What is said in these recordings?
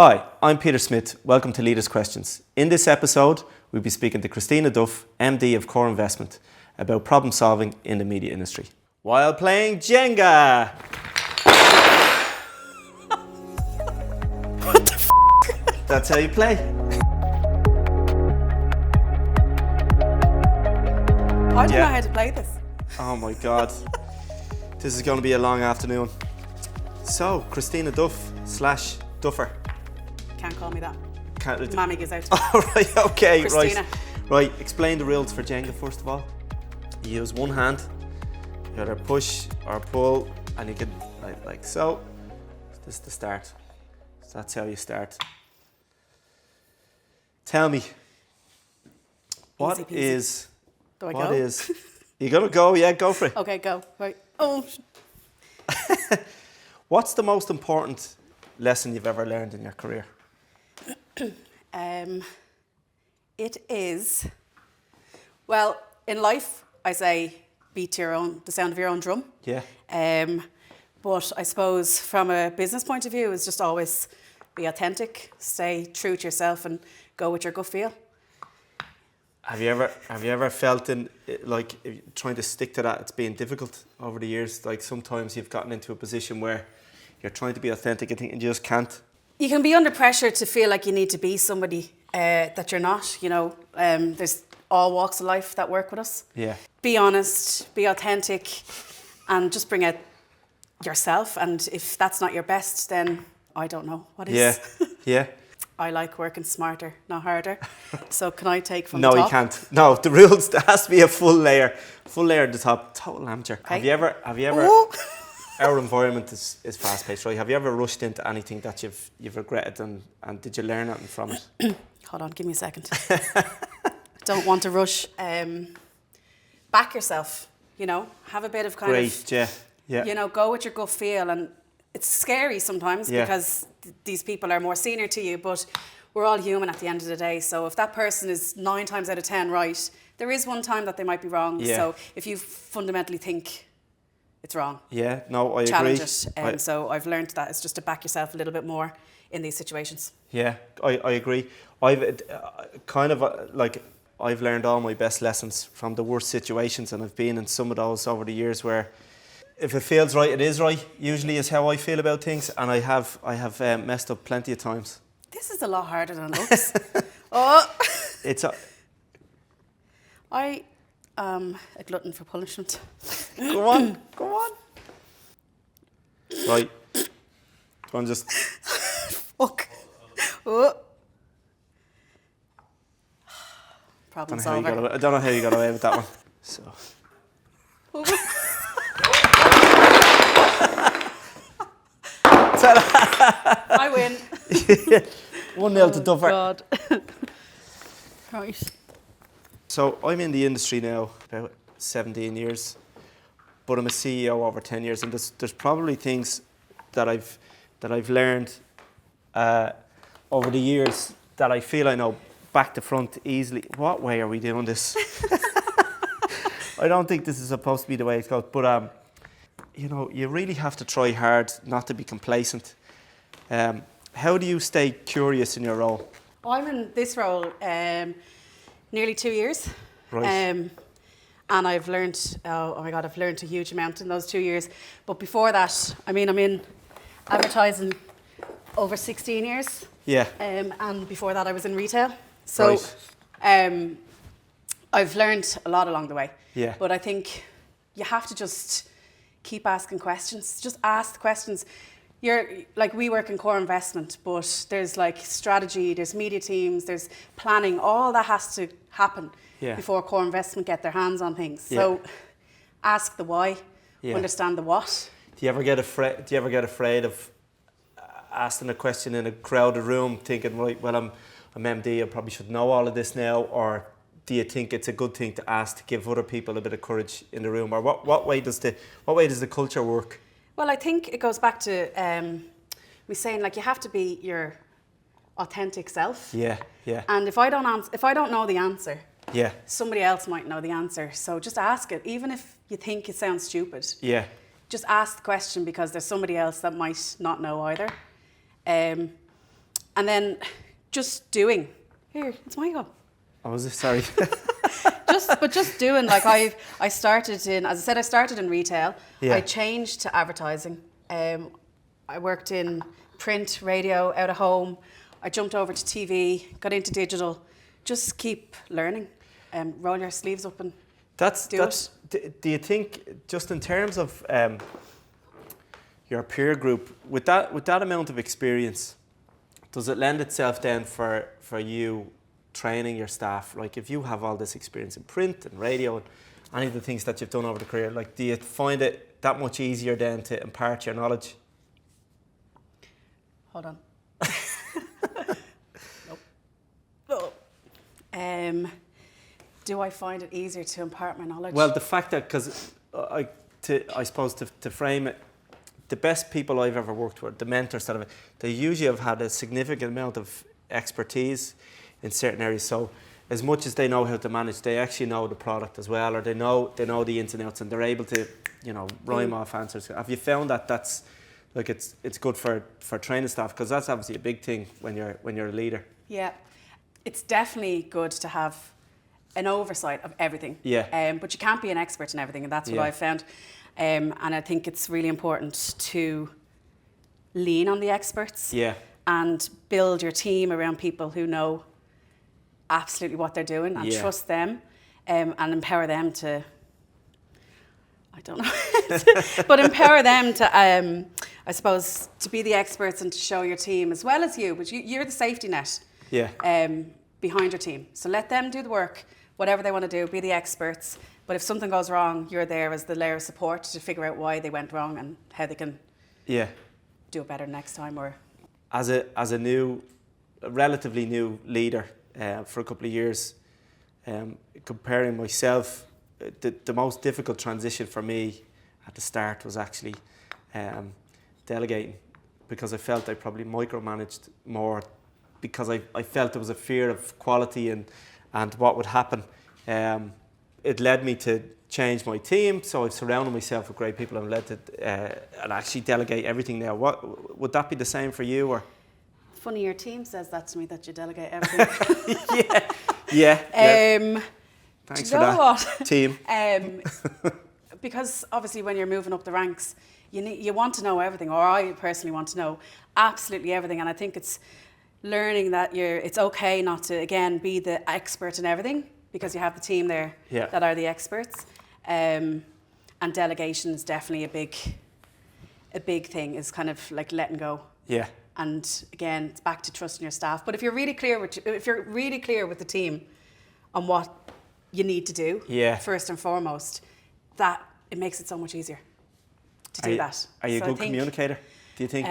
Hi, I'm Peter Smyth. Welcome to Leaders Questions. In this episode, we'll be speaking to Christina Duff, MD of Core Investment, about problem solving in the media industry while playing Jenga. What the f***? That's how you play. I don't know how to play this. Oh my God. This is going to be a long afternoon. So, Christina Duff / Duffer. Can't call me that. Can't, Mammy goes out. Oh, right, okay, Christina. Right, explain the rules for Jenga first of all. You use one hand, you either push or pull, and you can, like so. This is the start. So that's how you start. Tell me, what Easy peasy. is, Do I what go? is, you gonna go? Yeah, go for it. Okay, go. Right. Oh. What's the most important lesson you've ever learned in your career? It is, well, in life, I say beat the sound of your own drum. Yeah. But I suppose from a business point of view, it's just always be authentic, stay true to yourself and go with your gut feel. Have you ever felt like trying to stick to that, it's been difficult over the years? Like sometimes you've gotten into a position where you're trying to be authentic and you just can't. You can be under pressure to feel like you need to be somebody that you're not, you know. There's all walks of life that work with us. Yeah. Be honest, be authentic, and just bring out yourself. And if that's not your best, then I don't know what is. Yeah, yeah. I like working smarter, not harder. So can I take from No, the top? you can't. No, the rules, there has to be a full layer at the top. Total amateur. Okay. Have you ever, Ooh. our environment is fast paced, right? Have you ever rushed into anything that you've regretted and did you learn anything from it? Hold on, give me a second. Don't want to rush. Back yourself, you know, have a bit of kind of, Great, yeah. you know, go with your gut feel. And it's scary sometimes because these people are more senior to you, but we're all human at the end of the day. So if that person is 9 times out of 10 right, there is one time that they might be wrong. Yeah. So if you fundamentally think it's wrong, Yeah, no, I challenge agree. it. So I've learned that it's just to back yourself a little bit more in these situations. Yeah, I agree. I've I've learned all my best lessons from the worst situations, and I've been in some of those over the years where if it feels right, it is right. Usually is how I feel about things, and I have messed up plenty of times. This is a lot harder than it looks. Oh, I am a glutton for punishment. Go on. Right. Go on, just. Fuck. Oh. Problem solver. I don't know how you got away with that one. So. I win. 1-0 to Duffer. God. Right. So I'm in the industry now about 17 years, but I'm a CEO over 10 years, and there's probably things that I've learned over the years that I feel I know back to front easily. What way are we doing this? I don't think this is supposed to be the way it goes, but you know, you really have to try hard not to be complacent. How do you stay curious in your role? I'm in this role nearly 2 years. Right. And I've learned, oh my God, I've learned a huge amount in those 2 years. But before that, I mean, I'm in advertising over 16 years. Yeah. And before that, I was in retail. So Right. I've learned a lot along the way. Yeah. But I think you have to just keep asking questions. Just ask the questions. We work in core investment, but there's like strategy, there's media teams, there's planning. All that has to happen before core investment get their hands on things. So ask the why, understand the what. Do you ever get afraid of asking a question in a crowded room, thinking, right, well, I'm MD, I probably should know all of this now, or do you think it's a good thing to ask to give other people a bit of courage in the room, or what way does the culture work? Well, I think it goes back to me saying, like, you have to be your authentic self. Yeah. And if I don't know the answer, Yeah. somebody else might know the answer. So just ask it, even if you think it sounds stupid. Yeah. Just ask the question because there's somebody else that might not know either. And And then just doing. Here, it's my go. Oh, was it? Sorry. Just doing. Like I started in, as I said, I started in retail. Yeah. I changed to advertising. I worked in print, radio, out of home. I jumped over to TV, got into digital. Just keep learning. Roll your sleeves up and do it. Do you think, just in terms of your peer group, with that amount of experience, does it lend itself then for you training your staff? Like, if you have all this experience in print and radio and any of the things that you've done over the career, like, do you find it that much easier then to impart your knowledge? Hold on. Nope. Oh. Do I find it easier to impart my knowledge? Well, the fact that, because I suppose to frame it, the best people I've ever worked with, the mentors that they usually have had a significant amount of expertise in certain areas. So as much as they know how to manage, they actually know the product as well, or they know the ins and outs, and they're able to, rhyme off answers. Have you found that that's like it's good for training staff? Because that's obviously a big thing when you're a leader. Yeah, it's definitely good to have an oversight of everything. Yeah. But you can't be an expert in everything, and that's what I've found. And I think it's really important to lean on the experts. Yeah. And build your team around people who know absolutely what they're doing, and trust them, and empower them to, I don't know, but empower them to, I suppose, to be the experts and to show your team as well as you, but you're the safety net behind your team. So let them do the work, whatever they want to do, be the experts. But if something goes wrong, you're there as the layer of support to figure out why they went wrong and how they can do it better next time. Or as a relatively new leader for a couple of years, comparing myself, the most difficult transition for me at the start was actually delegating, because I felt I probably micromanaged more, because I felt there was a fear of quality and what would happen. It led me to change my team, so I've surrounded myself with great people and led to and actually delegate everything now. What would that be the same for you? Or funny, your team says that to me, that you delegate everything. yeah. Thanks for that, what? team. Because obviously when you're moving up the ranks, you want to know everything, or I personally want to know absolutely everything, and I think it's learning that it's okay not to, again, be the expert in everything, because you have the team there that are the experts. And delegation is definitely a big thing, is kind of like letting go. Yeah. And again, it's back to trusting your staff. But if you're really clear with the team on what you need to do, first and foremost, that it makes it so much easier to do that. Are you a good communicator, do you think?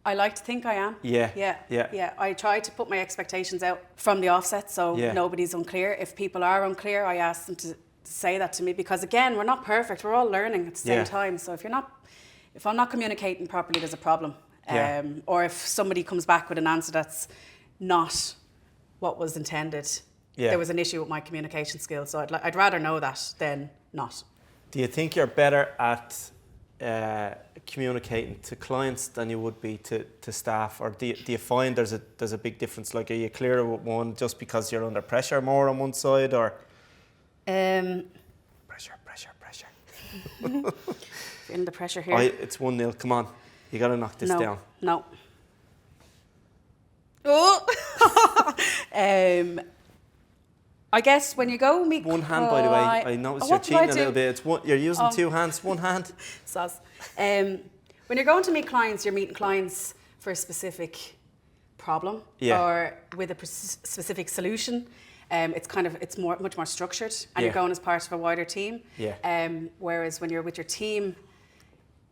I like to think I am. Yeah. I try to put my expectations out from the offset, so nobody's unclear. If people are unclear, I ask them to say that to me, because again, we're not perfect. We're all learning at the same time. So if I'm not communicating properly, there's a problem. Or if somebody comes back with an answer that's not what was intended, there was an issue with my communication skills. So I'd rather know that than not. Do you think you're better at communicating to clients than you would be to staff, or do you find there's a big difference? Like, are you clearer with one just because you're under pressure more on one side, or pressure? Feeling the pressure here. It's 1-0. Come on, you got to knock this down. No. Oh. I guess when you go meet one hand, by the way, I noticed you're cheating a little bit. You're using two hands, one hand. Sauce. When you're going to meet clients, you're meeting clients for a specific problem or with a specific solution. It's much more structured, and you're going as part of a wider team. Whereas when you're with your team,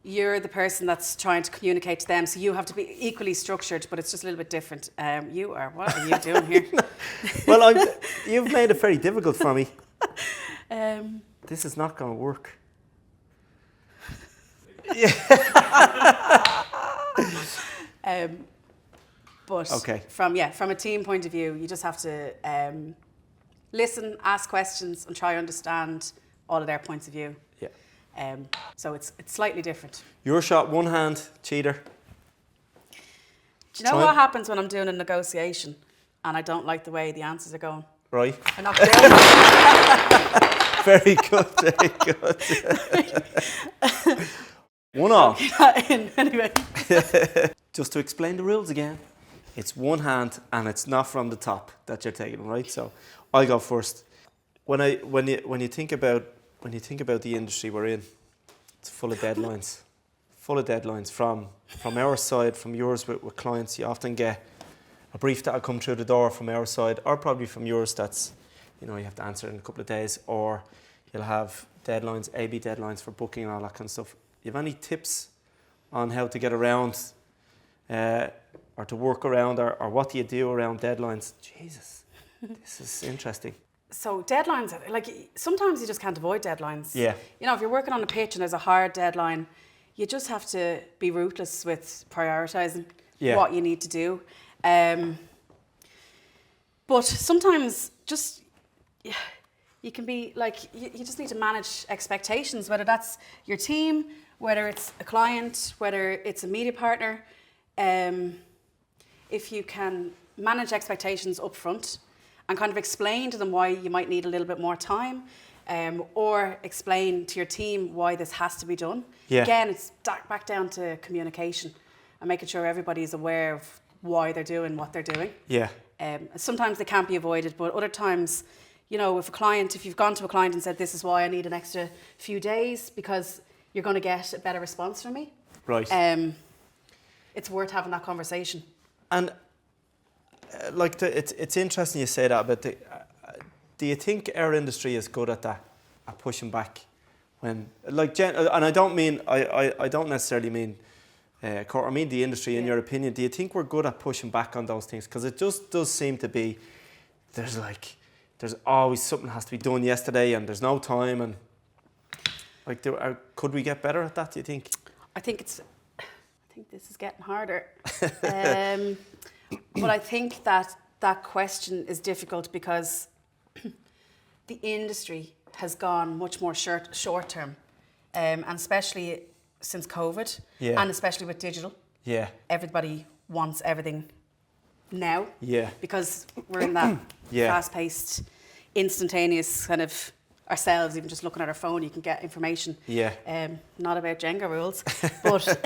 you're the person that's trying to communicate to them, so you have to be equally structured, but it's just a little bit different. What are you doing here? Well, you've made it very difficult for me. This is not going to work. But from a team point of view, you just have to listen, ask questions, and try to understand all of their points of view. So it's slightly different. Your shot, one hand, cheater. Do you know what happens when I'm doing a negotiation and I don't like the way the answers are going? Right. I knock it down. Very good, very good. 1-1. Anyway. Just to explain the rules again, it's one hand and it's not from the top that you're taking, right? So I'll go first. When you think about the industry we're in, it's full of deadlines. Full of deadlines from our side, from yours with clients. You often get a brief that'll come through the door from our side, or probably from yours that's, you have to answer in a couple of days, or you'll have deadlines, A/B deadlines for booking and all that kind of stuff. You have any tips on how to get around or to work around, or what do you do around deadlines? Jesus, this is interesting. So deadlines, like sometimes you just can't avoid deadlines. Yeah. If you're working on a pitch and there's a hard deadline, you just have to be ruthless with prioritising what you need to do. But sometimes just you can be like, you just need to manage expectations, whether that's your team, whether it's a client, whether it's a media partner. If you can manage expectations up front and kind of explain to them why you might need a little bit more time, or explain to your team why this has to be done. Yeah. Again, it's back down to communication and making sure everybody's aware of why they're doing what they're doing. Yeah. Sometimes they can't be avoided, but other times, if you've gone to a client and said, this is why I need an extra few days because you're going to get a better response from me. Right. It's worth having that conversation. And it's interesting you say that, but do you think our industry is good at that, at pushing back when, and I don't mean, I don't necessarily mean, I mean the industry in your opinion. Do you think we're good at pushing back on those things? Because it just does seem to be, there's always something has to be done yesterday and there's no time, and could we get better at that, do you think? I think this is getting harder. But I think that question is difficult because the industry has gone much more short term, and especially since COVID, and especially with digital. Yeah. Everybody wants everything now. Yeah. Because we're in that fast-paced, instantaneous kind of ourselves, even just looking at our phone, you can get information. Yeah. Not about Jenga rules, but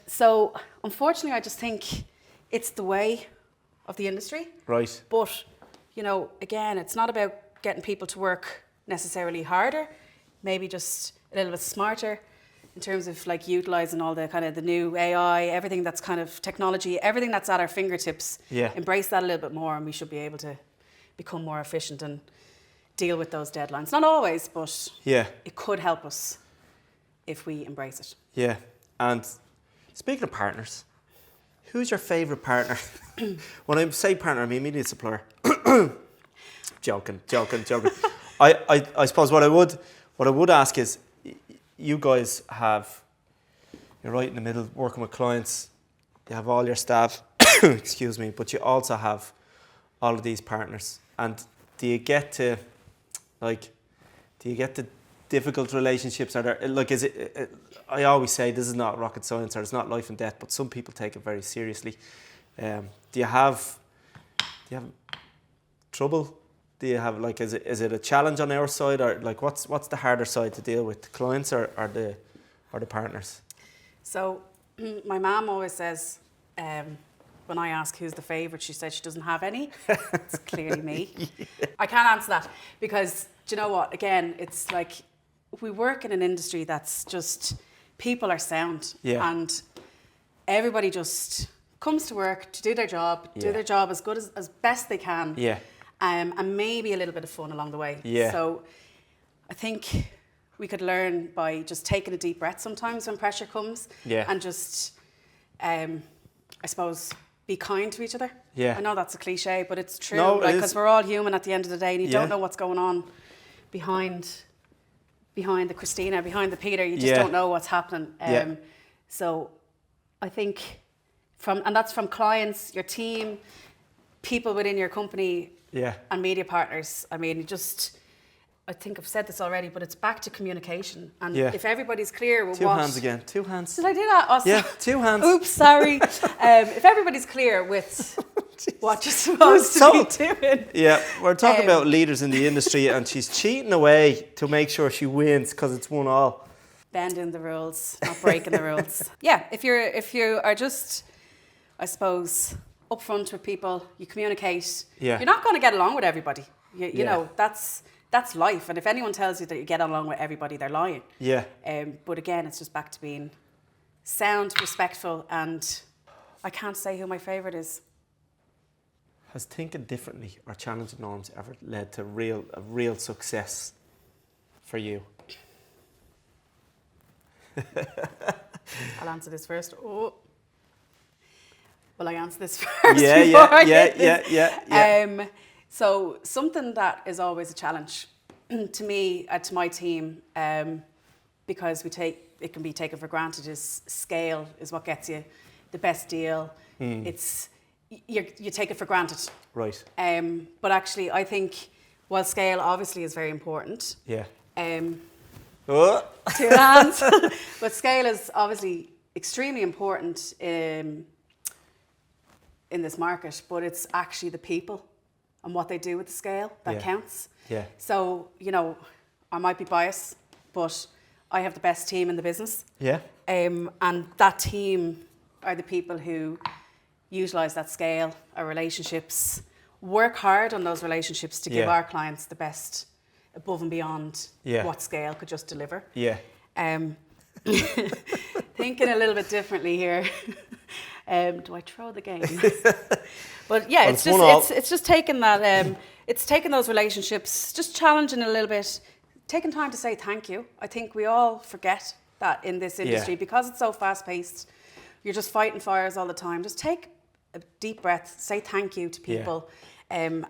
so unfortunately, I just think it's the way of the industry. Right. But again, it's not about getting people to work necessarily harder, maybe just a little bit smarter in terms of utilising all the kind of the new AI, everything that's kind of technology, everything that's at our fingertips. Yeah. Embrace that a little bit more, and we should be able to become more efficient and deal with those deadlines. Not always, but it could help us if we embrace it. Yeah. And speaking of partners, who's your favourite partner? When I say partner, I mean media supplier. Joking. I suppose what I would ask is, you guys you're right in the middle working with clients, you have all your staff, excuse me, but you also have all of these partners. And do you get to difficult relationships? Are there, is it, I always say this is not rocket science, or it's not life and death, but some people take it very seriously. Do you have trouble? Do you have is it a challenge on our side, or what's the harder side to deal with, the clients or the partners? So my mom always says, when I ask who's the favourite, she says she doesn't have any. It's clearly me. I can't answer that because, do you know what? Again, it's we work in an industry that's just, people are sound, and everybody just comes to work to do their job, do their job as good as best they can. Yeah. And maybe a little bit of fun along the way. Yeah. So I think we could learn by just taking a deep breath sometimes when pressure comes. Yeah. And just, I suppose, be kind to each other. Yeah. I know that's a cliche, but it's true. No, because we're all human at the end of the day, and you don't know what's going on behind the Christina, behind the Peter. You just don't know what's happening. So I think and that's from clients, your team, people within your company, and media partners. I mean, just I think I've said this already, but it's back to communication. And Yeah. if everybody's clear with 2 what... hands again. 2 hands. Did I do that? Oh, Yeah, 2 hands. Oops, sorry. If everybody's clear with what you're supposed to be doing. Yeah, we're talking about leaders in the industry, and she's cheating away to make sure she wins because it's 1-1. Bending the rules, not breaking the rules. Yeah, if you are just, I suppose, upfront with people, you communicate. Yeah. You're not going to get along with everybody. You Yeah. know, that's life. And if anyone tells you that you get along with everybody, they're lying. Yeah. But again, it's just back to being sound, respectful, and I can't say who my favourite is. Has thinking differently or challenging norms ever led to real success for you? I'll answer this first. Oh. Will I answer this first? Yeah. So something that is always a challenge to me, to my team, because it can be taken for granted, is scale is what gets you the best deal. It's you take it for granted. Right. But actually, I think while scale obviously is very important. Yeah. 2 hands. But scale is obviously extremely important in this market, but it's actually the people and what they do with the scale that counts. Yeah. So, you know, I might be biased, but I have the best team in the business. Yeah. And that team are the people who utilise that scale, our relationships, work hard on those relationships to give our clients the best above and beyond what scale could just deliver. Yeah. Thinking a little bit differently here. Do I throw the game? But yeah, it's just taking that. It's taking those relationships, just challenging a little bit, taking time to say thank you. I think we all forget that in this industry because it's so fast paced. You're just fighting fires all the time. Just take a deep breath, say thank you to people, and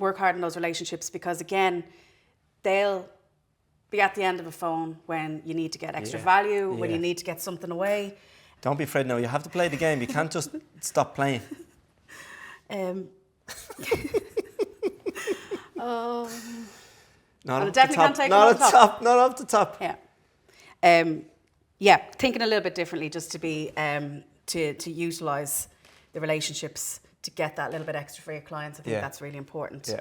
work hard in those relationships, because again, they'll be at the end of a phone when you need to get extra value, when you need to get something away. Don't be afraid now. You have to play the game. You can't just stop playing. Not off the top. Yeah, thinking a little bit differently, just to be to utilise the relationships to get that little bit extra for your clients. I think that's really important. Yeah.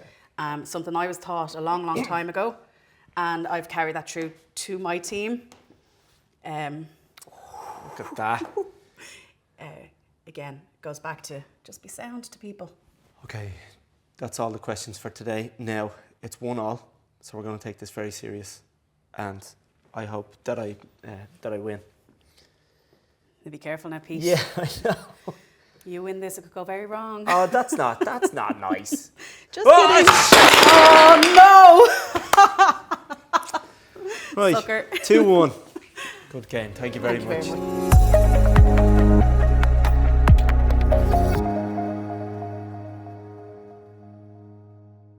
Something I was taught a long time ago, and I've carried that through to my team. Look at that. Again, it goes back to just be sound to people. Okay, that's all the questions for today. Now, it's 1-1, so we're going to take this very serious, and I hope that I win. Be careful now, Pete. Yeah, I know. You win this, it could go very wrong. Oh, that's not nice. Just kidding. Oh no! Right, Sucker. 2-1. Good game. Thank you very much.